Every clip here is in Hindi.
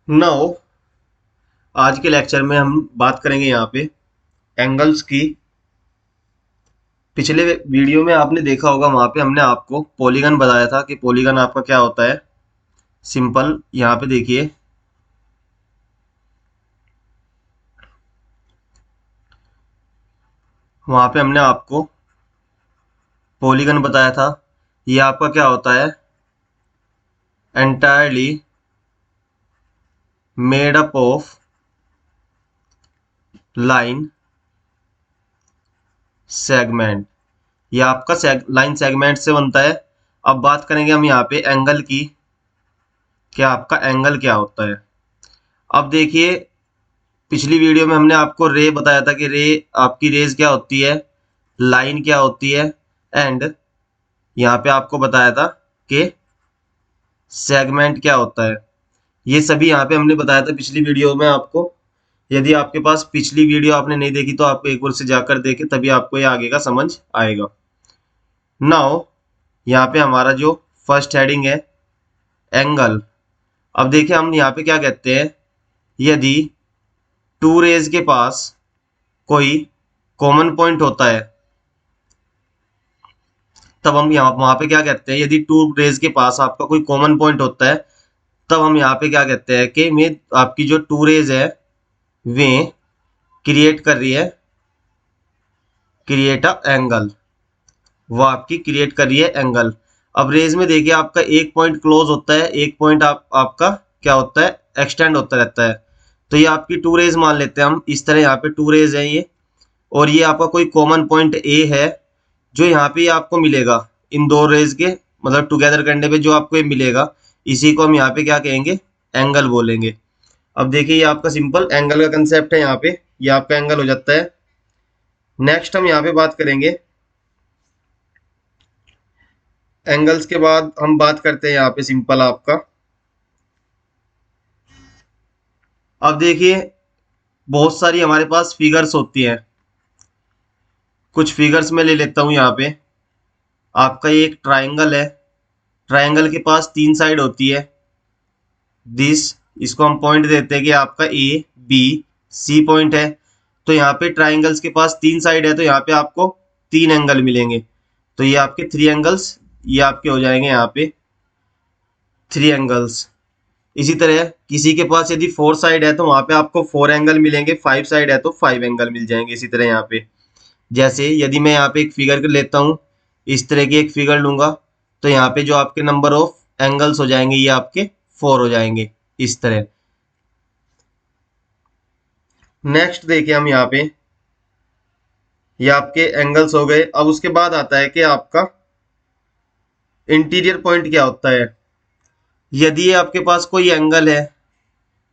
नाउ आज के लेक्चर में हम बात करेंगे यहाँ पे एंगल्स की। पिछले वीडियो में आपने देखा होगा, वहां पे हमने आपको पॉलीगन बताया था कि पॉलीगन आपका क्या होता है। सिंपल यहाँ पे देखिए, वहां पे हमने आपको पॉलीगन बताया था। ये आपका क्या होता है, entirely made up of line segment. ये आपका लाइन सेगमेंट से बनता है। अब बात करेंगे हम यहाँ पे एंगल की, क्या आपका एंगल क्या होता है। अब देखिए, पिछली वीडियो में हमने आपको रे बताया था कि रे आपकी रेज क्या होती है, लाइन क्या होती है, एंड यहाँ पे आपको बताया था कि सेगमेंट क्या होता है। ये सभी यहाँ पे हमने बताया था पिछली वीडियो में आपको। यदि आपके पास पिछली वीडियो आपने नहीं देखी तो आपको एक बार से जाकर देखे, तभी आपको ये आगे का समझ आएगा। नाउ यहाँ पे हमारा जो फर्स्ट हेडिंग है एंगल। अब देखिए हम यहाँ पे क्या कहते हैं, यदि टू रेज के पास कोई कॉमन पॉइंट होता है, तब हम यहाँ वहां पे क्या कहते हैं, यदि टू रेज के पास आपका कोई कॉमन पॉइंट होता है, तब हम यहाँ पे क्या कहते हैं कि में आपकी जो टू रेज है वे क्रिएट कर रही है, क्रिएट अ एंगल। वो आपकी क्रिएट कर रही है एंगल। अब रेज में देखिए आपका एक पॉइंट क्लोज होता है, एक पॉइंट आपका क्या होता है, एक्सटेंड होता रहता है। तो ये आपकी टू रेज मान लेते हैं हम, इस तरह यहाँ पे टू रेज है ये, और ये आपका कोई कॉमन पॉइंट ए है जो यहाँ पे आपको मिलेगा इन दो रेज के, मतलब टुगेदर करने पे जो आपको ये मिलेगा, इसी को हम यहाँ पे क्या कहेंगे, एंगल बोलेंगे। अब देखिए ये आपका सिंपल एंगल का कंसेप्ट है, यहाँ पे ये आपका एंगल हो जाता है। नेक्स्ट हम यहाँ पे बात करेंगे एंगल्स के बाद, हम बात करते हैं यहाँ पे सिंपल आपका। अब देखिए बहुत सारी हमारे पास फिगर्स होती हैं, कुछ फिगर्स में ले लेता हूँ यहाँ पे। आपका ये एक ट्राइंगल है, ट्राइंगल के पास तीन साइड होती है। दिस, इसको हम पॉइंट देते हैं कि आपका ए बी सी पॉइंट है। तो यहाँ पे ट्राइंगल्स के पास तीन साइड है, तो यहाँ पे आपको तीन एंगल मिलेंगे। तो ये आपके थ्री एंगल्स, ये आपके हो जाएंगे यहाँ पे थ्री एंगल्स। इसी तरह किसी के पास यदि फोर साइड है तो वहां पे आपको फोर एंगल मिलेंगे, फाइव साइड है तो फाइव एंगल मिल जाएंगे। इसी तरह यहाँ पे जैसे यदि मैं यहाँ पे एक फिगर लेता हूँ, इस तरह की एक फिगर लूंगा, तो यहाँ पे जो आपके नंबर ऑफ एंगल्स हो जाएंगे ये आपके फोर हो जाएंगे इस तरह। नेक्स्ट देखिए हम यहाँ पे, ये आपके एंगल्स हो गए। अब उसके बाद आता है कि आपका इंटीरियर पॉइंट क्या होता है। यदि ये आपके पास कोई एंगल है,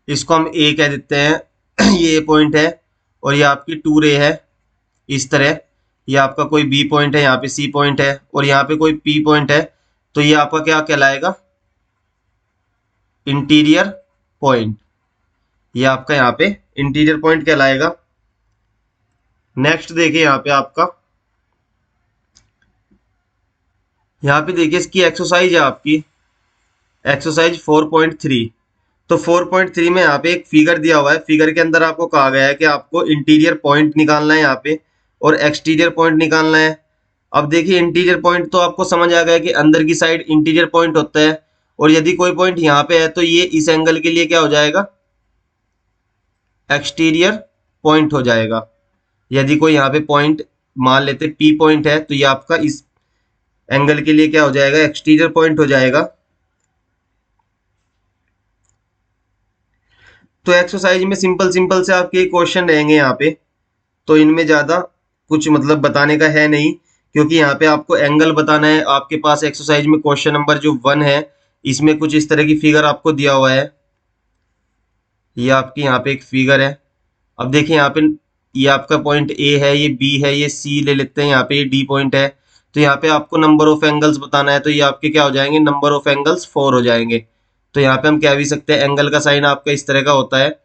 इसको हम ए कह देते हैं ये पॉइंट है, और ये आपकी टू रे है इस तरह। ये आपका कोई बी पॉइंट है, यहाँ पे सी पॉइंट है, और यहाँ पे कोई पी पॉइंट है। तो ये आपका क्या कहलाएगा, इंटीरियर पॉइंट। ये आपका यहाँ पे इंटीरियर पॉइंट कहलाएगा। नेक्स्ट देखिए यहाँ पे आपका, यहाँ पे देखिए इसकी एक्सरसाइज है आपकी एक्सरसाइज 4.3। तो 4.3 में यहाँ पे एक फिगर दिया हुआ है, फिगर के अंदर आपको कहा गया है कि आपको इंटीरियर पॉइंट निकालना है यहाँ पे, और एक्सटीरियर पॉइंट निकालना है। अब देखिए इंटीरियर पॉइंट तो आपको समझ आ गया कि अंदर की साइड इंटीरियर पॉइंट होता है, और यदि कोई पॉइंट यहाँ पे है तो ये इस एंगल के लिए क्या हो जाएगा, एक्सटीरियर पॉइंट हो जाएगा। यदि कोई यहाँ पे पॉइंट मान लेते पी पॉइंट है, तो ये आपका इस एंगल के लिए क्या हो जाएगा, एक्सटीरियर पॉइंट हो जाएगा। तो एक्सरसाइज में सिंपल सिंपल से आपके क्वेश्चन रहेंगे यहाँ पे, तो इनमें ज़्यादा कुछ मतलब बताने का है नहीं, क्योंकि यहाँ पे आपको एंगल बताना है। आपके पास एक्सरसाइज में क्वेश्चन नंबर जो 1 है, इसमें कुछ इस तरह की फिगर आपको दिया हुआ है। ये आपकी यहाँ पे एक फिगर है। अब देखिए यहाँ पे ये आपका पॉइंट ए है, ये बी है, ये सी ले लेते हैं, यहाँ पे ये डी पॉइंट है। तो यहाँ पे आपको नंबर ऑफ एंगल्स बताना है, तो ये आपके क्या हो जाएंगे, नंबर ऑफ एंगल्स 4 हो जाएंगे। तो यहाँ पे हम कह भी सकते हैं एंगल का साइन आपका इस तरह का होता है।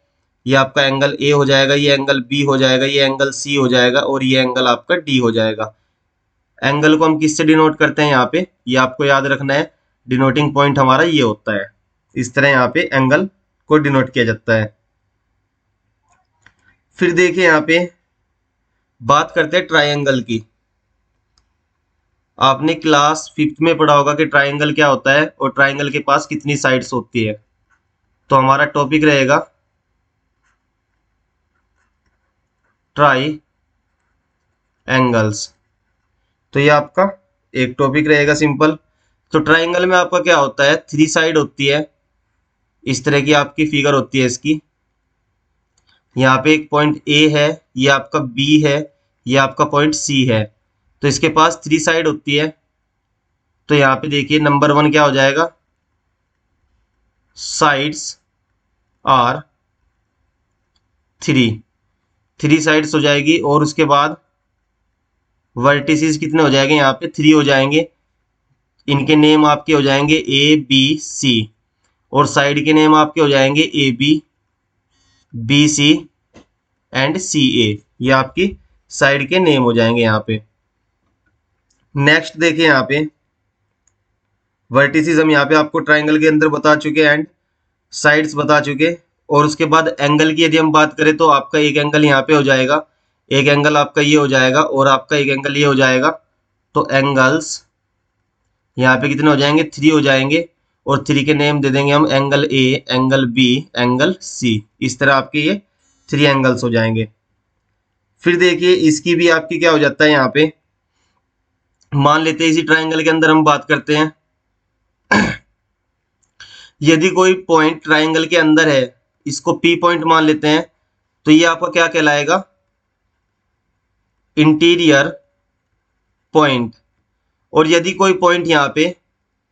ये आपका एंगल ए हो जाएगा, ये एंगल बी हो जाएगा, ये एंगल सी हो जाएगा, और ये एंगल आपका डी हो जाएगा। एंगल को हम किससे डिनोट करते हैं यहाँ पे, ये आपको याद रखना है। डिनोटिंग पॉइंट हमारा ये होता है, इस तरह यहाँ पे एंगल को डिनोट किया जाता है। फिर देखिए यहाँ पे बात करते हैं ट्राइंगल की। आपने क्लास 5th में पढ़ा होगा कि ट्राइंगल क्या होता है और ट्राइंगल के पास कितनी साइड्स होती है। तो हमारा टॉपिक रहेगा ट्राई एंगल्स। तो ये आपका एक टॉपिक रहेगा सिंपल। तो ट्राइंगल में आपका क्या होता है, 3 साइड होती है। इस तरह की आपकी फिगर होती है इसकी। यहाँ पे एक पॉइंट ए है, ये आपका बी है, ये आपका पॉइंट सी है। तो इसके पास 3 साइड होती है। तो यहाँ पे देखिए नंबर 1 क्या हो जाएगा, साइड्स आर 3 साइड्स हो जाएगी। और उसके बाद वर्टिसेस कितने हो जाएंगे, यहाँ पे 3 हो जाएंगे। इनके नेम आपके हो जाएंगे ए बी सी, और साइड के नेम आपके हो जाएंगे A B, B C and C A. ये आपकी साइड के नेम हो जाएंगे यहाँ पे। नेक्स्ट देखिए यहाँ पे वर्टिसेस हम यहाँ पे आपको ट्राइंगल के अंदर बता चुके एंड साइड्स बता चुके। और उसके बाद एंगल की यदि हम बात करें तो आपका एक एंगल यहाँ पे हो जाएगा, एक एंगल आपका ये हो जाएगा, और आपका एक एंगल ये हो जाएगा। तो एंगल्स यहाँ पे कितने हो जाएंगे, 3 हो जाएंगे। और 3 के नेम दे देंगे हम angle A, angle B, angle C. इस तरह आपके ये 3 एंगल्स हो जाएंगे। फिर देखिए इसकी भी आपकी क्या हो जाता है, यहाँ पे मान लेते हैं इसी ट्राइंगल के अंदर हम बात करते हैं। यदि कोई पॉइंट ट्राइंगल के अंदर है, इसको पी पॉइंट मान लेते हैं, तो ये आपका क्या कहलाएगा, इंटीरियर पॉइंट। और यदि कोई पॉइंट यहाँ पे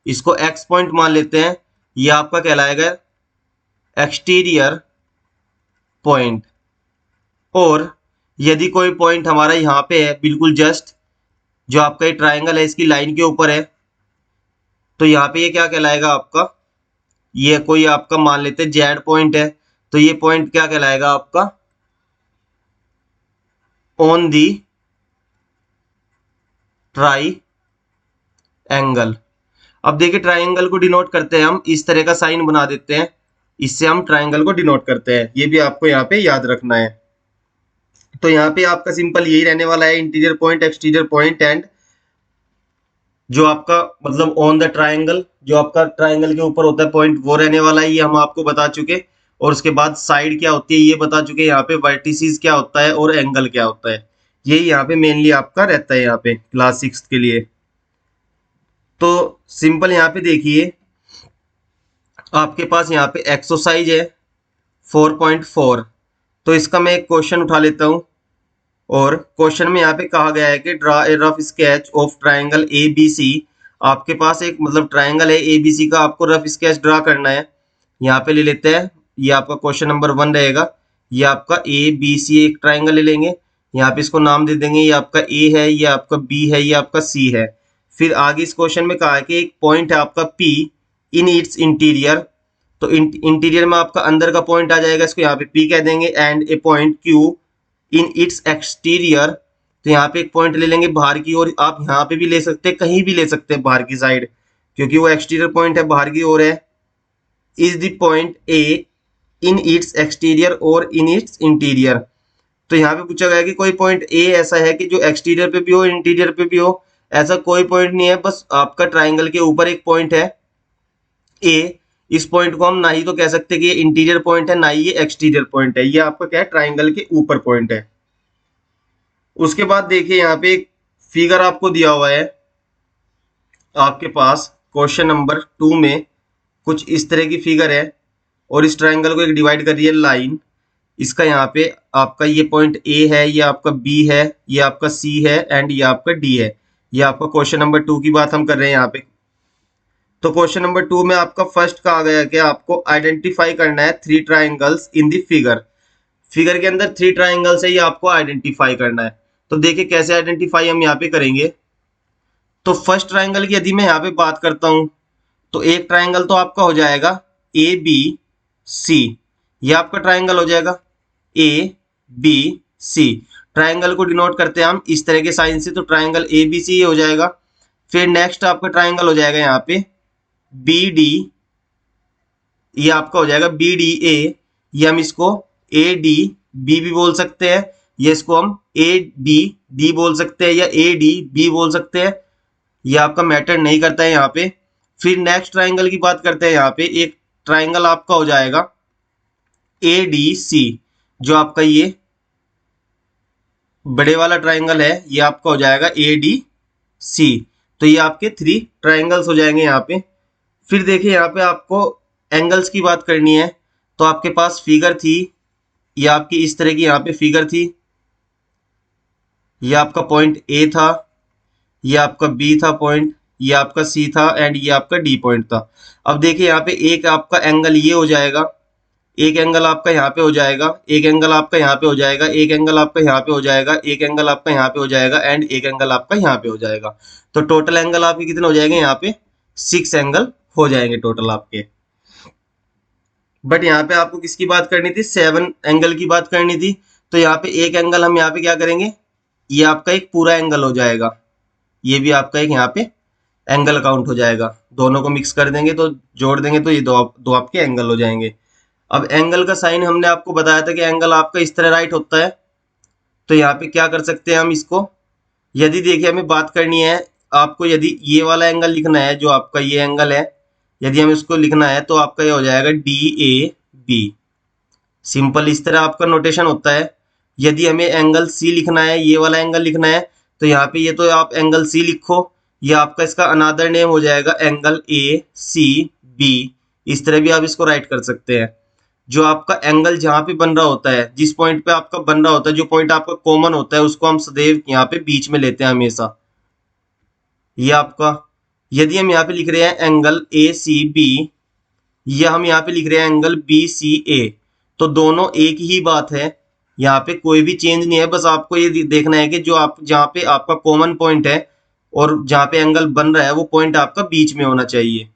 इसको एक्स पॉइंट मान लेते हैं, ये आपका कहलाएगा एक्सटीरियर पॉइंट। और यदि कोई पॉइंट हमारा यहाँ पे है बिल्कुल जस्ट, जो आपका ये ट्राइंगल है इसकी लाइन के ऊपर है, तो यहाँ पे ये क्या कहलाएगा आपका, ये कोई आपका मान लेते हैं जेड पॉइंट है, तो ये पॉइंट क्या कहलाएगा आपका, ऑन दी ट्राई एंगल। अब देखिए ट्राइंगल को डिनोट करते हैं हम, इस तरह का साइन बना देते हैं, इससे हम ट्राइंगल को डिनोट करते हैं। ये भी आपको यहाँ पे याद रखना है। तो यहाँ पे आपका सिंपल यही रहने वाला है, interior point, exterior point and जो आपका मतलब ऑन द ट्राइंगल, जो आपका ट्राइंगल के ऊपर होता है पॉइंट, वो रहने वाला है। ये हम आपको बता चुके। और उसके बाद साइड क्या होती है ये बता चुके। यहाँ पे वर्टिसेस क्या होता है और एंगल क्या होता है, यही यहाँ पे मेनली आपका रहता है यहाँ पे क्लास 6 के लिए। तो सिंपल यहाँ पे देखिए आपके पास यहाँ पे एक्सरसाइज है 4.4। तो इसका मैं एक क्वेश्चन उठा लेता हूँ। और क्वेश्चन में यहाँ पे कहा गया है कि draw a rough sketch of triangle A B C. आपके पास एक मतलब ट्राइंगल है ए बी सी का, आपको रफ स्केच ड्रा करना है। यहाँ पे ले लेते हैं, ये आपका क्वेश्चन नंबर 1 रहेगा। ये आपका ए बी सी एक ट्राइंगल ले लेंगे, यहाँ पे इसको नाम दे देंगे, ये आपका ए है, ये आपका बी है, ये आपका सी है। फिर आगे इस क्वेश्चन में कहा है कि एक पॉइंट है आपका पी इन इट्स इंटीरियर। तो इंटीरियर में आपका अंदर का पॉइंट आ जाएगा, इसको यहाँ पे पी कह देंगे। And A point Q in its exterior. तो यहाँ पे एक पॉइंट ले लेंगे बाहर की ओर, आप यहाँ पे भी ले सकते हैं, कहीं भी ले सकते हैं बाहर की साइड, क्योंकि वो एक्सटीरियर पॉइंट है, बाहर की ओर है। Is the point A in its exterior और इन इट्स इंटीरियर। तो यहाँ पे पूछा गया कि कोई पॉइंट ए ऐसा है कि जो एक्सटीरियर पे भी हो, इंटीरियर पे भी हो। ऐसा कोई पॉइंट नहीं है, बस आपका ट्राइंगल के ऊपर एक पॉइंट है ए। इस पॉइंट को हम ना ही तो कह सकते कि ये इंटीरियर पॉइंट है, ना ही ये एक्सटीरियर पॉइंट है। ये आपका क्या है, ट्राइंगल के ऊपर पॉइंट है। उसके बाद देखिए यहाँ पे एक फिगर आपको दिया हुआ है आपके पास क्वेश्चन नंबर 2 में, कुछ इस तरह की फिगर है। और इस ट्राइंगल को एक डिवाइड कर रही है लाइन। इसका यहाँ पे आपका ये पॉइंट ए है, ये आपका बी है, ये आपका सी है एंड ये आपका डी है। ये आपका क्वेश्चन नंबर 2 की बात हम कर रहे हैं यहाँ पे। तो क्वेश्चन नंबर 2 में आपका फर्स्ट कहा गया कि आपको आइडेंटिफाई करना है 3 ट्राइंगल्स इन दी फिगर। फिगर के अंदर 3 ट्राइंगल्स है, ये आपको आइडेंटिफाई करना है। तो देखिए कैसे आइडेंटिफाई हम यहाँ पे करेंगे। तो फर्स्ट ट्राइंगल की यदि मैं यहाँ पे बात करता हूँ, तो एक ट्राइंगल तो आपका हो जाएगा ए बी सी। ये आपका ट्राइंगल हो जाएगा ए बी सी। ट्राइंगल को डिनोट करते हैं हम इस तरह के साइन से, तो ट्राइंगल ए बी सी हो जाएगा। फिर नेक्स्ट आपका ट्राइंगल हो जाएगा यहाँ पे बी डी ये आपका हो जाएगा बी डी ए, ये हम इसको ए डी बी भी बोल सकते हैं, ये इसको हम ए बी डी बोल सकते हैं या ए डी बी बोल सकते हैं, ये आपका मैटर नहीं करता है यहाँ पे। फिर नेक्स्ट ट्राइंगल की बात करते हैं। यहाँ पे एक ट्राइंगल आपका हो जाएगा ए डी सी, जो आपका ये बड़े वाला ट्राइंगल है, ये आपका हो जाएगा ए डी सी। तो ये आपके 3 ट्राइंगल्स हो जाएंगे यहाँ पे। फिर देखिए यहाँ पे आपको एंगल्स की बात करनी है, तो आपके पास फिगर थी, ये आपकी इस तरह की यहाँ पे फिगर थी, ये आपका पॉइंट ए था, ये आपका बी था पॉइंट, ये आपका सी था एंड ये आपका डी पॉइंट था। अब देखिए यहाँ पे एक आपका एंगल ये हो जाएगा, एक एंगल आपका यहाँ पे हो जाएगा, एक एंगल आपका यहाँ पे हो जाएगा, एक एंगल आपका यहाँ पे हो जाएगा, एक एंगल आपका यहाँ पे हो जाएगा एंड एक एंगल आपका यहाँ पे हो जाएगा। तो टोटल एंगल आपके कितने हो जाएंगे यहाँ पे? 6 एंगल हो जाएंगे टोटल आपके। बट यहाँ पे आपको किसकी बात करनी थी? 7 एंगल की बात करनी थी। तो यहाँ पे एक एंगल हम यहाँ पे क्या करेंगे, ये आपका एक पूरा एंगल हो जाएगा, ये भी आपका एक यहाँ पे एंगल काउंट हो जाएगा। दोनों को मिक्स कर देंगे तो जोड़ देंगे तो ये दो आपके एंगल हो जाएंगे। अब एंगल का साइन हमने आपको बताया था कि एंगल आपका इस तरह राइट होता है। तो यहाँ पे क्या कर सकते हैं हम इसको, यदि देखिए हमें बात करनी है आपको, यदि ये वाला एंगल लिखना है जो आपका ये एंगल है, यदि हम इसको लिखना है तो आपका ये हो जाएगा डी ए बी। सिंपल इस तरह आपका नोटेशन होता है। यदि हमें एंगल सी लिखना है, ये वाला एंगल लिखना है, तो यहाँ पे ये तो आप एंगल सी लिखो, ये आपका इसका अनादर नेम हो जाएगा एंगल ए सी बी। इस तरह भी आप इसको राइट कर सकते हैं। जो आपका एंगल जहाँ पे बन रहा होता है, जिस पॉइंट पे आपका बन रहा होता है, जो पॉइंट आपका कॉमन होता है, उसको हम सदैव यहाँ पे बीच में लेते हैं हमेशा। ये आपका, यदि हम यहाँ पे लिख रहे हैं एंगल ए सी बी, या हम यहाँ पे लिख रहे हैं एंगल बी सी ए, तो दोनों एक ही बात है, यहाँ पे कोई भी चेंज नहीं है। बस आपको ये देखना है कि जो आप जहाँ पे आपका कॉमन पॉइंट है और जहाँ पे एंगल बन रहा है वो पॉइंट आपका बीच में होना चाहिए।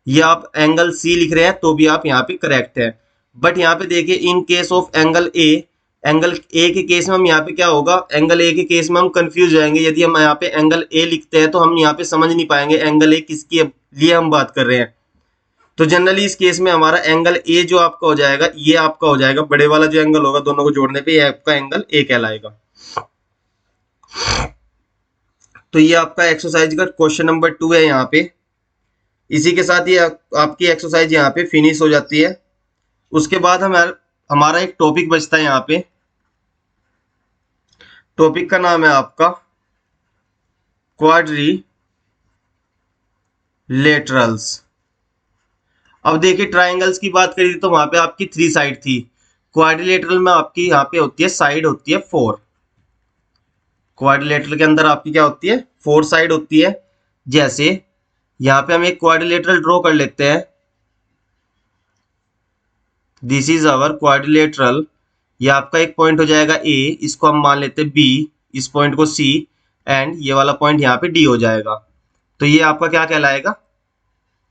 ये आप एंगल सी लिख रहे हैं तो भी आप यहाँ पे करेक्ट है। बट यहाँ पे देखिए in case of angle A, angle A के केस में हम यहाँ पे क्या होगा, एंगल ए के केस में हम कंफ्यूज हो जाएंगे। यदि हम यहाँ पे एंगल ए लिखते हैं तो हम यहाँ पे समझ नहीं पाएंगे एंगल ए किसके लिए हम बात कर रहे हैं। तो जनरली इस केस में हमारा एंगल ए जो आपका हो जाएगा, ये आपका हो जाएगा बड़े वाला जो एंगल होगा, दोनों को जोड़ने पे ये आपका एंगल ए कहलाएगा। तो ये आपका एक्सरसाइज का क्वेश्चन नंबर 2 है यहाँ पे। इसी के साथ ये आपकी एक्सरसाइज यहाँ पे फिनिश हो जाती है। उसके बाद हमारा एक टॉपिक बचता है यहाँ पे। टॉपिक का नाम है आपका क्वाड्रिलेटरल्स। अब देखिए ट्राइंगल्स की बात करी थी तो वहां पे आपकी 3 साइड थी। क्वाड्रिलेटरल में आपकी यहाँ पे होती है साइड होती है 4। क्वाड्रिलेटरल के अंदर आपकी क्या होती है? 4 साइड होती है। जैसे यहाँ पे हम एक क्वाड्रिलेटरल ड्रॉ कर लेते हैं। This is our quadrilateral. ये आपका एक पॉइंट हो जाएगा ए, इसको हम मान लेते हैं बी, इस पॉइंट को सी एंड ये वाला पॉइंट यहाँ पे डी हो जाएगा। तो ये आपका क्या कहलाएगा?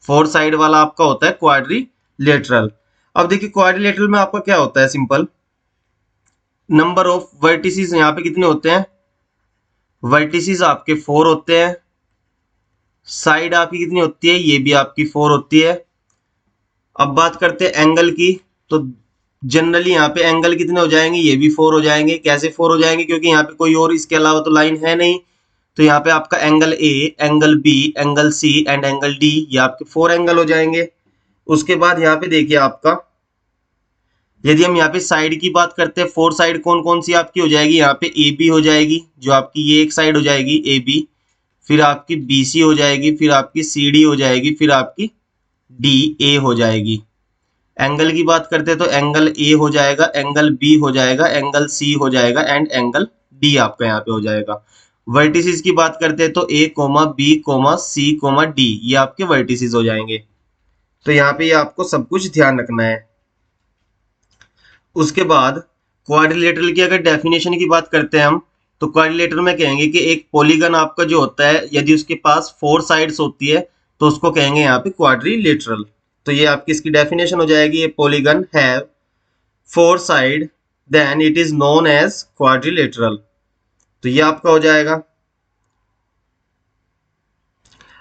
4 साइड वाला आपका होता है क्वाड्रिलेटरल। अब देखिए क्वाड्रिलेटरल में आपका क्या होता है, सिंपल नंबर ऑफ वर्टिसेस यहाँ पे कितने होते हैं? वर्टिसेस आपके 4 होते हैं। साइड आपकी कितनी होती है? ये भी आपकी 4 होती है। अब बात करते हैं एंगल की, तो जनरली यहाँ पे एंगल कितने हो जाएंगे? ये भी 4 हो जाएंगे। कैसे 4 हो जाएंगे? क्योंकि यहाँ पे कोई और इसके अलावा तो लाइन है नहीं। तो यहाँ पे आपका angle A, angle B, angle C and angle D, ये आपके 4 एंगल हो जाएंगे। उसके बाद यहाँ पे देखिए आपका, यदि हम यहाँ पे साइड की बात करते हैं, 4 साइड कौन कौन सी आपकी हो जाएगी? यहाँ पे ए बी हो जाएगी, जो आपकी ये एक साइड हो जाएगी ए बी, फिर आपकी बी सी हो जाएगी, फिर आपकी सी डी हो जाएगी, फिर आपकी डी ए हो जाएगी। एंगल की बात करते हैं तो एंगल ए हो जाएगा, एंगल बी हो जाएगा, एंगल सी हो जाएगा एंड एंगल डी आपका यहाँ पे हो जाएगा। वर्टिसेस की बात करते हैं तो A comma B comma C comma D, ये आपके वर्टिसेस हो जाएंगे। तो यहाँ पे ये आपको सब कुछ ध्यान रखना है। उसके बाद क्वाड्रिलेटरल की अगर डेफिनेशन की बात करते हैं हम, तो क्वाड्रिलेटरल में कहेंगे कि एक पॉलीगन आपका जो होता है, यदि उसके पास 4 साइड्स होती है तो उसको कहेंगे यहाँ पे क्वाड्रिलेटरल। तो ये आपकी इसकी डेफिनेशन हो जाएगी, ये polygon have 4 side then it is known as quadrilateral. तो ये आपका हो जाएगा।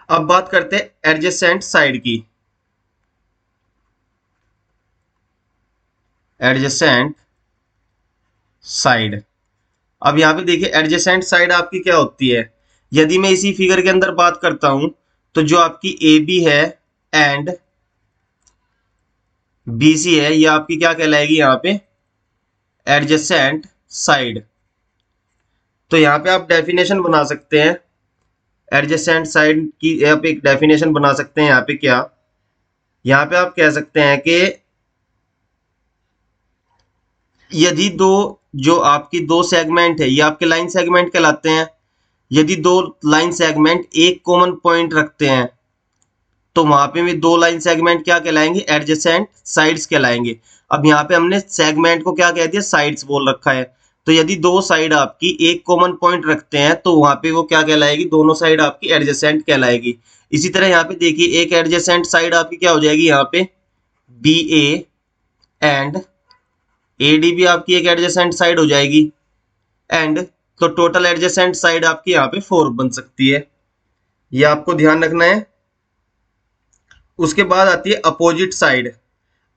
अब बात करते हैं एडजेसेंट साइड की। Adjacent side. अब यहाँ पे देखिए एडजेसेंट साइड आपकी क्या होती है, यदि मैं इसी फिगर के अंदर बात करता हूं तो जो आपकी ए बी है एंड बी सी है, ये आपकी क्या कहलाएगी यहाँ पे, एडजेसेंट साइड। तो यहाँ पे आप डेफिनेशन बना सकते हैं एडजेसेंट साइड की, आप एक डेफिनेशन बना सकते हैं यहाँ पे क्या, यहाँ पे आप कह सकते हैं कि यदि दो, जो आपकी दो सेगमेंट है ये आपके लाइन सेगमेंट कहलाते हैं, यदि दो लाइन सेगमेंट एक कॉमन पॉइंट रखते हैं तो वहां पे भी दो लाइन सेगमेंट क्या कहलाएंगे, एडजेसेंट साइड्स कहलाएंगे। अब यहाँ पे हमने सेगमेंट को क्या कह दिया, साइड्स बोल रखा है। तो यदि दो साइड आपकी एक कॉमन पॉइंट रखते हैं तो वहां पे वो क्या कहलाएगी, दोनों साइड आपकी एडजेसेंट कहलाएगी। इसी तरह यहाँ पे देखिए एक एडजेसेंट साइड आपकी क्या हो जाएगी, यहाँ पे B A and A D भी आपकी एक एडजेसेंट साइड हो जाएगी। एंड तो टोटल एडजेसेंट साइड आपकी यहाँ पे 4 बन सकती है, ये आपको ध्यान रखना है। उसके बाद आती है अपोजिट साइड।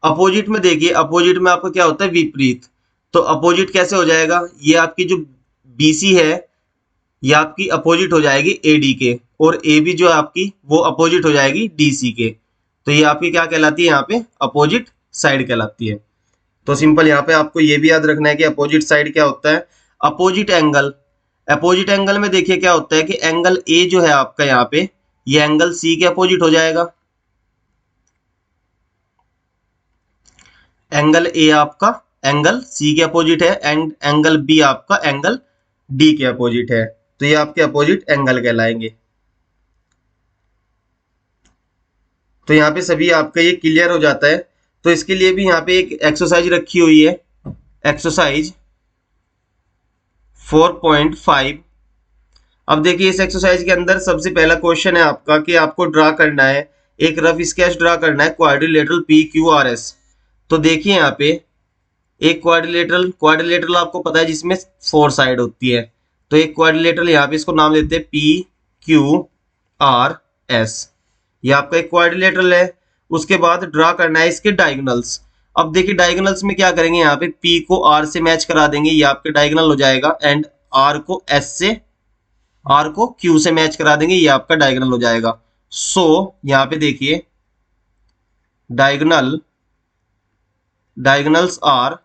अपोजिट में देखिए, अपोजिट में आपका क्या होता है, विपरीत। तो अपोजिट कैसे हो जाएगा, ये आपकी जो बीसी है ये आपकी अपोजिट हो जाएगी एडी के, और ए बी जो है आपकी वो अपोजिट हो जाएगी डीसी के। तो ये आपकी क्या कहलाती है, यहाँ पे अपोजिट साइड कहलाती है। तो सिंपल यहाँ पे आपको ये भी याद रखना है कि अपोजिट साइड क्या होता है। अपोजिट एंगल, अपोजिट एंगल में देखिए क्या होता है कि एंगल ए जो है आपका यहाँ पे, ये एंगल सी के अपोजिट हो जाएगा। एंगल ए आपका एंगल सी के अपोजिट है एंड एंगल बी आपका एंगल डी के अपोजिट है, तो ये आपके अपोजिट एंगल कहलाएंगे। तो यहाँ पे सभी आपका ये क्लियर हो जाता है। तो इसके लिए भी यहाँ पे एक एक्सरसाइज रखी हुई है, एक्सरसाइज 4.5। अब देखिए इस एक्सरसाइज के अंदर सबसे पहला क्वेश्चन है आपका कि आपको ड्रा करना है, एक रफ स्केच ड्रा करना है quadrilateral P Q R S. तो देखिए यहाँ पे एक क्वाड्रिलेटरल, क्वाड्रिलेटरल आपको पता है जिसमें 4 साइड होती है। तो एक क्वाड्रिलेटरल यहाँ पे इसको नाम देते हैं पी क्यू आर एस, ये आपका एक क्वाड्रिलेटरल है। उसके बाद ड्रा करना है इसके डायगोनल्स। अब देखिए डायगोनल्स में क्या करेंगे, यहाँ पे पी को आर से मैच करा देंगे, ये आपके डायगोनल हो जाएगा। एंड आर को एस से, आर को क्यू से मैच करा देंगे, ये आपका डायगोनल हो जाएगा। सो यहाँ पे देखिए diagonal, diagonals R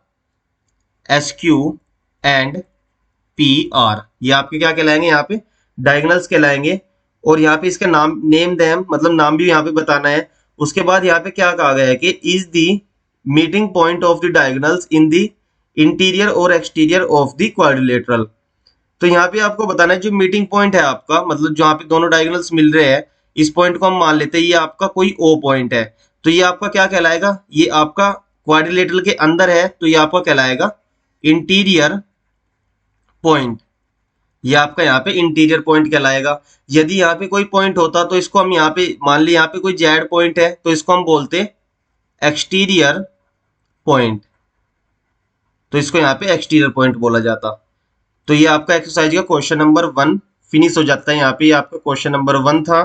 S Q and P R, ये आपके क्या कहलाएंगे, यहाँ पे डायगोनल्स कहलाएंगे। और यहाँ पे इसका नाम, नेम देम, मतलब नाम भी यहाँ पे बताना है। उसके बाद यहाँ पे क्या कहा गया है कि is the meeting point of the diagonals in the interior और एक्सटीरियर ऑफ द क्वाड्रिलेटरल। तो यहाँ पे आपको बताना है जो मीटिंग पॉइंट है आपका, मतलब जहाँ पे दोनों डायगोनल्स मिल रहे हैं, इस पॉइंट को हम मान लेते हैं ये आपका कोई ओ पॉइंट है। तो ये आपका क्या कहलाएगा, ये आपका क्वाड्रिलेटरल के अंदर है, तो ये आपका कहलाएगा इंटीरियर पॉइंट, ये आपका यहाँ पे इंटीरियर पॉइंट कहलाएगा। यदि यहाँ पे कोई पॉइंट होता तो इसको हम यहाँ पे मान ली, यहाँ पे कोई जेड पॉइंट है तो इसको हम बोलते एक्सटीरियर पॉइंट, तो इसको यहाँ पे एक्सटीरियर पॉइंट बोला जाता। तो ये आपका एक्सरसाइज का क्वेश्चन नंबर 1 फिनिश हो जाता है। यहाँ पे आपका क्वेश्चन नंबर 1 था।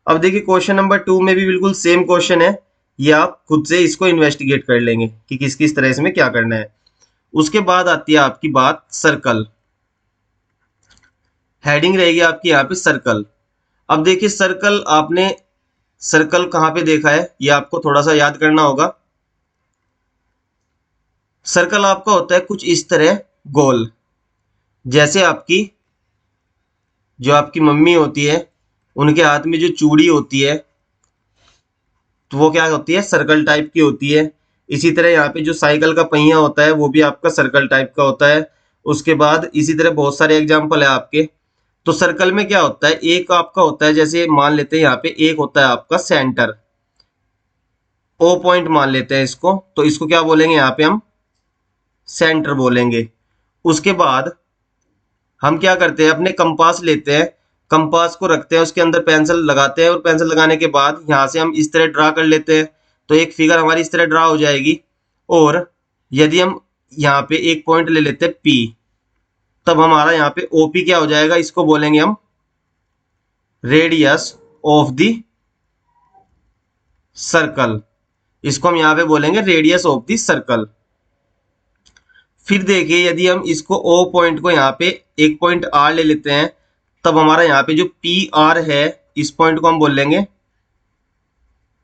अब देखिए क्वेश्चन नंबर 2 में भी बिल्कुल सेम क्वेश्चन है, ये आप खुद से इसको इन्वेस्टिगेट कर लेंगे कि किस किस तरह इसमें क्या करना है। उसके बाद आती है आपकी बात सर्कल, हेडिंग रहेगी आपकी यहाँ पे सर्कल। अब देखिए सर्कल, आपने सर्कल कहाँ पे देखा है ये आपको थोड़ा सा याद करना होगा। सर्कल आपका होता है कुछ इस तरह गोल, जैसे आपकी जो आपकी मम्मी होती है उनके हाथ में जो चूड़ी होती है तो वो क्या होती है, सर्कल टाइप की होती है। इसी तरह यहाँ पे जो साइकिल का पहिया होता है वो भी आपका सर्कल टाइप का होता है। उसके बाद इसी तरह बहुत सारे एग्जाम्पल है आपके। तो सर्कल में क्या होता है, एक आपका होता है, जैसे मान लेते हैं यहाँ पे एक होता है आपका सेंटर, ओ पॉइंट मान लेते हैं इसको, तो इसको क्या बोलेंगे, यहाँ पे हम सेंटर बोलेंगे। उसके बाद हम क्या करते हैं, अपने कंपास लेते हैं, कंपास को रखते हैं, उसके अंदर पेंसिल लगाते हैं और पेंसिल लगाने के बाद यहाँ से हम इस तरह ड्रा कर लेते हैं। तो एक फिगर हमारी इस तरह ड्रा हो जाएगी। और यदि हम यहाँ पे एक पॉइंट ले लेते हैं P, तब हमारा यहाँ पे OP क्या हो जाएगा, इसको बोलेंगे हम रेडियस ऑफ द सर्कल, इसको हम यहाँ पे बोलेंगे रेडियस ऑफ द सर्कल। फिर देखिए यदि हम इसको ओ पॉइंट को यहाँ पे एक पॉइंट आर ले लेते हैं, तब हमारा यहाँ पे जो पी आर है, इस पॉइंट को हम बोल लेंगे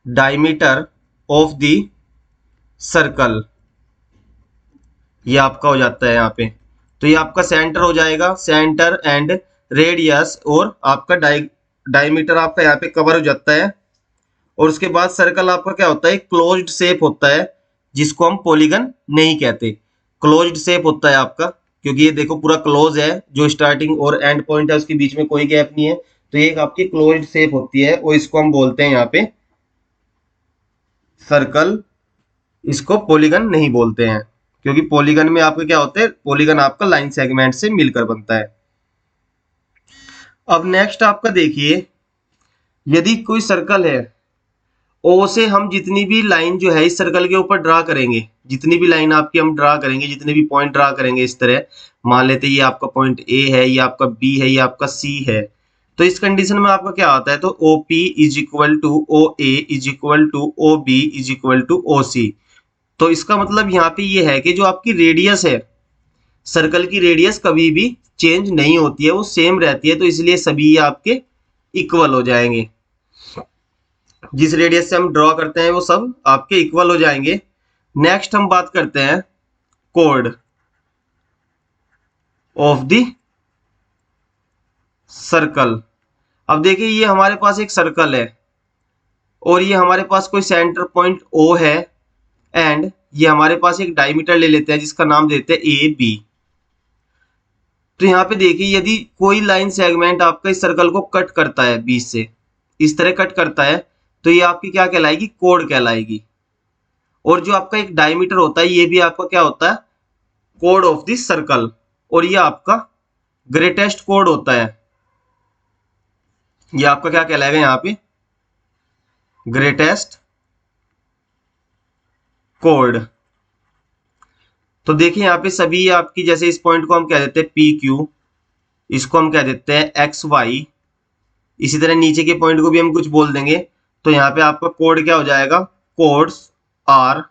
डायमीटर ऑफ द सर्कल। ये आपका हो जाता है यहाँ पे। तो ये आपका सेंटर हो जाएगा, सेंटर एंड रेडियस, और आपका डायमीटर आपका यहाँ पे कवर हो जाता है। और उसके बाद सर्कल आपका क्या होता है, क्लोज्ड शेप होता है, जिसको हम पॉलीगन नहीं कहते। क्लोज्ड शेप होता है आपका, क्योंकि ये देखो पूरा क्लोज है, जो स्टार्टिंग और एंड पॉइंट है उसके बीच में कोई गैप नहीं है, तो ये एक आपकी क्लोज्ड शेप होती है, और इसको हम बोलते हैं यहाँ पे सर्कल। इसको पॉलीगन नहीं बोलते हैं, क्योंकि पॉलीगन में आपका क्या होता है, पॉलीगन आपका लाइन सेगमेंट से मिलकर बनता है। अब नेक्स्ट आपका देखिए, यदि कोई सर्कल है, ओ से हम जितनी भी लाइन जो है इस सर्कल के ऊपर ड्रा करेंगे, जितनी भी लाइन आपकी हम ड्रा करेंगे, जितने भी पॉइंट ड्रा करेंगे, इस तरह मान लेते हैं ये आपका पॉइंट ए है, ये आपका बी है, ये आपका सी है, तो इस कंडीशन में आपका क्या आता है, तो O P is equal to O A is equal to O B is equal to O C. तो इसका मतलब यहाँ पे ये है कि जो आपकी रेडियस है, सर्कल की रेडियस कभी भी चेंज नहीं होती है, वो सेम रहती है, तो इसलिए सभी ये आपके इक्वल हो जाएंगे। जिस रेडियस से हम ड्रॉ करते हैं वो सब आपके इक्वल हो जाएंगे। नेक्स्ट हम बात करते हैं कोड ऑफ द सर्कल। अब देखिए ये हमारे पास एक सर्कल है, और ये हमारे पास कोई सेंटर पॉइंट ओ है, एंड ये हमारे पास एक डायमीटर ले लेते हैं जिसका नाम देते हैं ए बी। तो यहाँ पे देखिए यदि कोई लाइन सेगमेंट आपका इस सर्कल को कट करता है बीच से, इस तरह कट करता है, तो ये आपकी क्या कहलाएगी, कोड कहलाएगी। और जो आपका एक डायमीटर होता है, ये भी आपका क्या होता है, कोड ऑफ दिस सर्कल, और ये आपका ग्रेटेस्ट कोड होता है। ये आपका क्या कहलाएगा यहाँ पे, ग्रेटेस्ट कोड। तो देखिए यहाँ पे सभी आपकी, जैसे इस पॉइंट को हम कह देते हैं पी क्यू, इसको हम कह देते हैं एक्स वाई, इसी तरह नीचे के पॉइंट को भी हम कुछ बोल देंगे। तो यहाँ पे आपका कोड क्या हो जाएगा, कोड्स आर,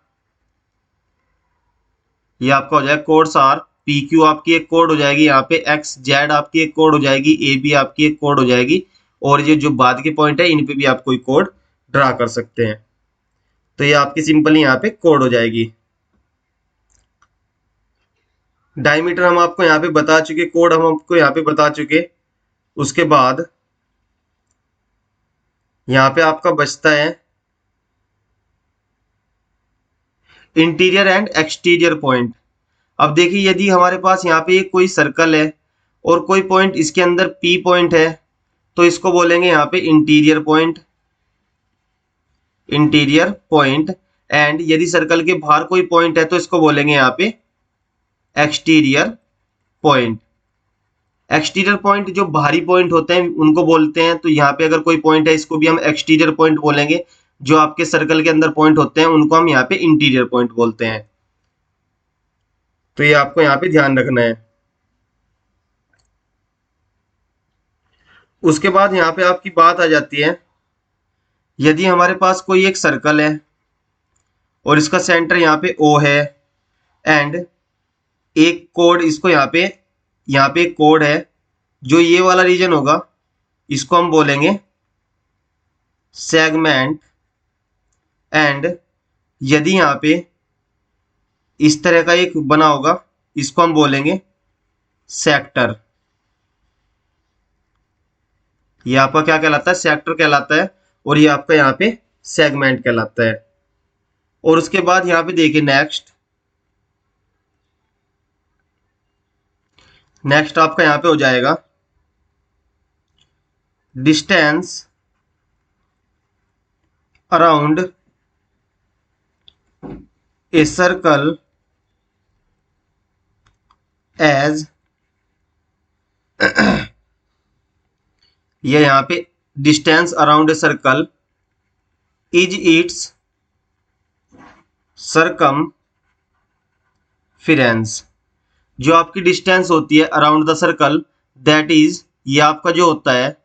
ये आपका हो जाएगा कोड्स आर। पी क्यू आपकी एक कोड हो जाएगी, यहाँ पे एक्स जेड आपकी एक कोड हो जाएगी, ए बी आपकी एक कोड हो जाएगी, और ये जो बाद के पॉइंट है इन पे भी आप कोई कोड ड्रा कर सकते हैं। तो ये आपकी सिंपली यहाँ पे कोड हो जाएगी। डायमीटर हम आपको यहाँ पे बता चुके, कोड हम आपको यहाँ पे बता चुके। उसके बाद यहाँ पे आपका बचता है इंटीरियर एंड एक्सटीरियर पॉइंट। अब देखिए यदि हमारे पास यहाँ पे कोई सर्कल है और कोई पॉइंट इसके अंदर पी पॉइंट है, तो इसको बोलेंगे यहाँ पे interior point, interior point. And यदि सर्कल के बाहर कोई पॉइंट है तो इसको बोलेंगे यहाँ पे एक्सटीरियर पॉइंट। एक्सटीरियर पॉइंट जो बाहरी पॉइंट होते हैं उनको बोलते हैं। तो यहाँ पे अगर कोई पॉइंट है इसको भी हम एक्सटीरियर पॉइंट बोलेंगे, जो आपके सर्कल के अंदर पॉइंट होते हैं उनको हम यहाँ पे इंटीरियर पॉइंट बोलते हैं। तो ये आपको यहाँ पे ध्यान रखना है। उसके बाद यहाँ पे आपकी बात आ जाती है, यदि हमारे पास कोई एक सर्कल है और इसका सेंटर यहाँ पे O है, एंड एक कोड इसको यहाँ पे एक कोड है, जो ये वाला रीजन होगा इसको हम बोलेंगे सेगमेंट। एंड यदि यहाँ पे इस तरह का एक बना होगा, इसको हम बोलेंगे सेक्टर। ये आपका क्या कहलाता है, सेक्टर कहलाता है, और ये आपका यहाँ पे सेगमेंट कहलाता है। और उसके बाद यहाँ पे देखिए नेक्स्ट आपका यहाँ पे हो जाएगा distance around a circle as ये यहाँ पे distance around a circle is its circumference. जो आपकी डिस्टेंस होती है around the circle, that is, ये आपका जो होता है,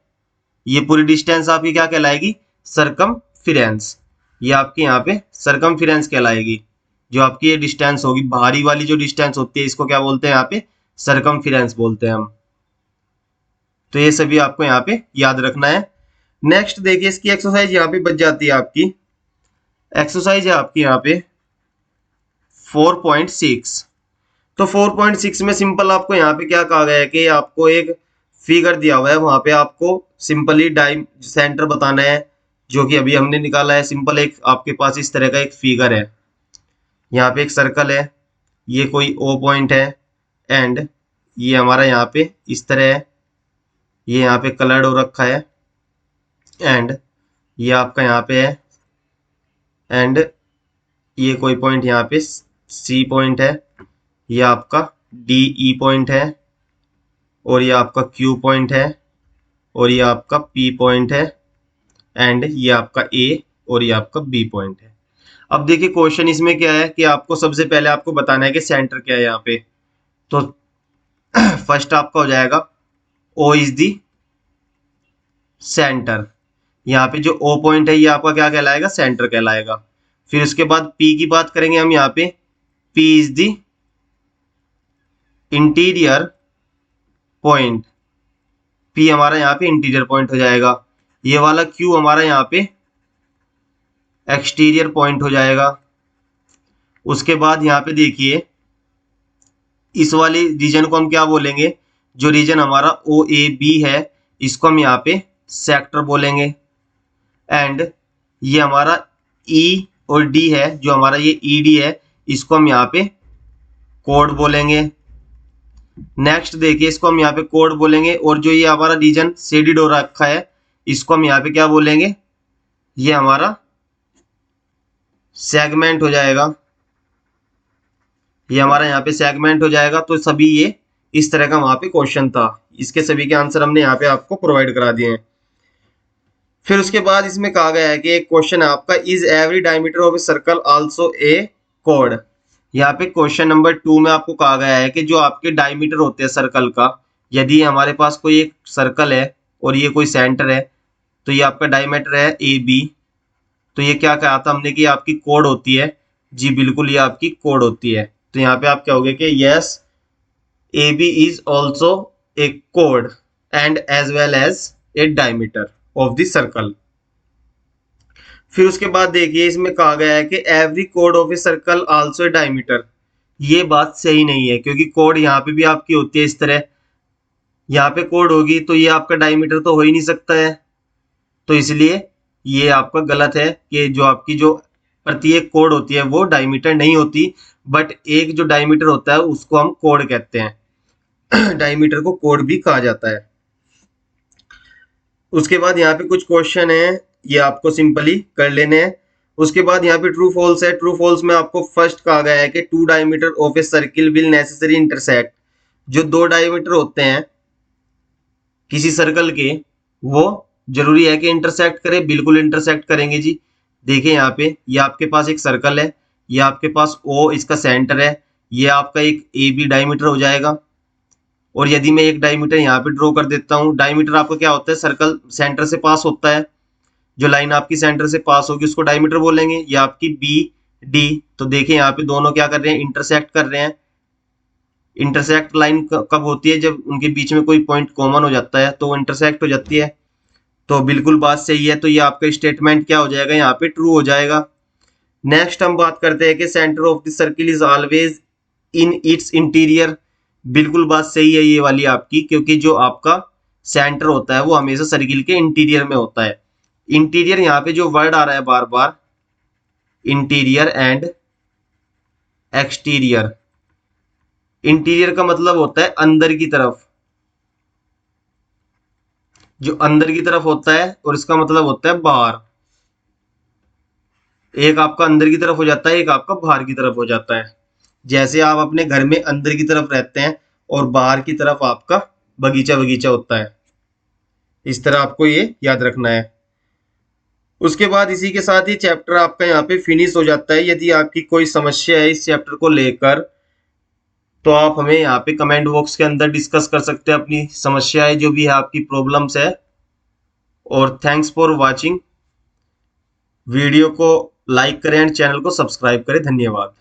ये पूरी डिस्टेंस आपकी क्या कहलाएगी, सरकमफिरेंस। ये आपकी यहाँ पे सरकमफिरेंस कहलाएगी। जो आपकी ये डिस्टेंस होगी, बाहरी वाली जो डिस्टेंस होती है, इसको क्या बोलते हैं यहाँ पे, सरकमफेरेंस बोलते हैं हम। तो ये सभी आपको यहाँ पे याद रखना है। नेक्स्ट देखिए, इसकी एक्सरसाइज यहाँ पे बच जाती है आपकी। एक्सरसाइज है आपकी यहाँ पे 4.6। तो 4.6 में सिंपल आपको यहाँ पे क्या कहा गया है कि आपको एक फिगर दिया हुआ है, वहां पे आपको सिंपली डाइम सेंटर बताना है, जो कि अभी हमने निकाला है। सिंपल एक आपके पास इस तरह का एक फिगर है, यहाँ पे एक सर्कल है, ये कोई ओ पॉइंट है, एंड ये हमारा यहाँ पे इस तरह है, ये यहाँ पे कलर्ड हो रखा है, एंड ये आपका यहाँ पे है, एंड ये कोई पॉइंट यहाँ पे सी पॉइंट है, ये आपका डी ई पॉइंट है, और ये आपका क्यू पॉइंट है, और ये आपका पी पॉइंट है, एंड ये आपका ए और ये आपका बी पॉइंट है। अब देखिए क्वेश्चन इसमें क्या है कि आपको सबसे पहले आपको बताना है कि सेंटर क्या है यहाँ पे। तो फर्स्ट आपका हो जाएगा ओ इज दी सेंटर। यहाँ पे जो ओ पॉइंट है ये आपका क्या कहलाएगा, सेंटर कहलाएगा। फिर उसके बाद पी की बात करेंगे हम, यहाँ पे P is the interior point, P हमारा यहाँ पे इंटीरियर पॉइंट हो जाएगा। ये वाला क्यू हमारा यहाँ पे एक्सटीरियर पॉइंट हो जाएगा। उसके बाद यहाँ पे देखिए, इस वाले रीजन को हम क्या बोलेंगे, जो रीजन हमारा ओ ए बी है, इसको हम यहाँ पे सेक्टर बोलेंगे। एंड ये हमारा ई और डी है, जो हमारा ये ई डी है, इसको हम यहाँ पे कोड बोलेंगे। नेक्स्ट देखिए, इसको हम यहाँ पे कोड बोलेंगे, और जो ये हमारा रीजन शेडेड हो रखा है, इसको हम यहाँ पे क्या बोलेंगे, ये हमारा सेगमेंट हो जाएगा। ये हमारा यहाँ पे सेगमेंट हो जाएगा। तो सभी ये इस तरह का वहां पे क्वेश्चन था, इसके सभी के आंसर हमने यहाँ पे आपको प्रोवाइड करा दिए हैं। फिर उसके बाद इसमें कहा गया है कि एक क्वेश्चन है आपका, is every diameter of a circle also A code. यहाँ पे क्वेश्चन नंबर 2 में आपको कहा गया है कि जो आपके डायमीटर होते हैं सर्कल का, यदि हमारे पास कोई एक सर्कल है और ये कोई सेंटर है, तो ये आपका डायमीटर है ए बी। तो ये क्या कहा था हमने कि आपकी कोड होती है। जी बिल्कुल, ये आपकी कोड होती है। तो यहाँ पे आप क्या होगे कि yes, A B is also a कोड and as well as a diameter of the circle. फिर उसके बाद देखिए, इसमें कहा गया है कि एवरी कोड of a circle also a diameter. ये बात सही नहीं है, क्योंकि कोड यहाँ पे भी आपकी होती है इस तरह, यहाँ पे कोड होगी तो ये आपका डायमीटर तो हो ही नहीं सकता है। तो इसलिए ये आपका गलत है कि जो आपकी जो प्रत्येक कोड होती है वो डायमीटर नहीं होती, बट एक जो डायमीटर होता है उसको हम कोड कहते हैं। डायमीटर को कोड भी कहा जाता है। उसके बाद यहाँ पे कुछ क्वेश्चन है, ये आपको सिंपली कर लेने हैं। उसके बाद यहाँ पे ट्रू फॉल्स है। ट्रू फॉल्स में आपको फर्स्ट कहा गया है कि 2 diameter of a circle will necessary intersect. जो 2 डायमीटर होते हैं किसी सर्कल के, वो जरूरी है कि इंटरसेक्ट करे, बिल्कुल इंटरसेक्ट करेंगे जी। देखिए यहाँ पे, ये आपके पास एक सर्कल है, ये आपके पास ओ इसका सेंटर है, ये आपका एक ए बी डायमीटर हो जाएगा। और यदि मैं एक डायमीटर यहाँ पे ड्रॉ कर देता हूँ, डायमीटर आपका क्या होता है, सर्कल सेंटर से पास होता है, जो लाइन आपकी सेंटर से पास होगी उसको डायमीटर बोलेंगे। ये आपकी बी डी। तो देखिए यहाँ पे दोनों क्या कर रहे हैं, इंटरसेक्ट कर रहे हैं। इंटरसेक्ट लाइन कब होती है, जब उनके बीच में कोई पॉइंट कॉमन हो जाता है, तो वो इंटरसेक्ट हो जाती है। तो बिल्कुल बात सही है। तो ये आपका स्टेटमेंट क्या हो जाएगा, यहाँ पे ट्रू हो जाएगा। नेक्स्ट हम बात करते हैं कि centre of the circle is always in its interior. बिल्कुल बात सही है ये वाली आपकी, क्योंकि जो आपका सेंटर होता है वो हमेशा सर्किल के इंटीरियर में होता है। इंटीरियर यहाँ पे जो वर्ड आ रहा है बार बार, इंटीरियर एंड एक्सटीरियर। इंटीरियर का मतलब होता है अंदर की तरफ, जो अंदर की तरफ होता है, और इसका मतलब होता है बाहर। एक आपका अंदर की तरफ हो जाता है, एक आपका बाहर की तरफ हो जाता है। जैसे आप अपने घर में अंदर की तरफ रहते हैं और बाहर की तरफ आपका बगीचा बगीचा होता है, इस तरह आपको ये याद रखना है। उसके बाद इसी के साथ ही चैप्टर आपका यहाँ पे फिनिश हो जाता है। यदि आपकी कोई समस्या है इस चैप्टर को लेकर, तो आप हमें यहाँ पे कमेंट बॉक्स के अंदर डिस्कस कर सकते हैं अपनी समस्याएं, जो भी है आपकी प्रॉब्लम्स है। और थैंक्स फॉर वाचिंग। वीडियो को लाइक करें एंड चैनल को सब्सक्राइब करें। धन्यवाद।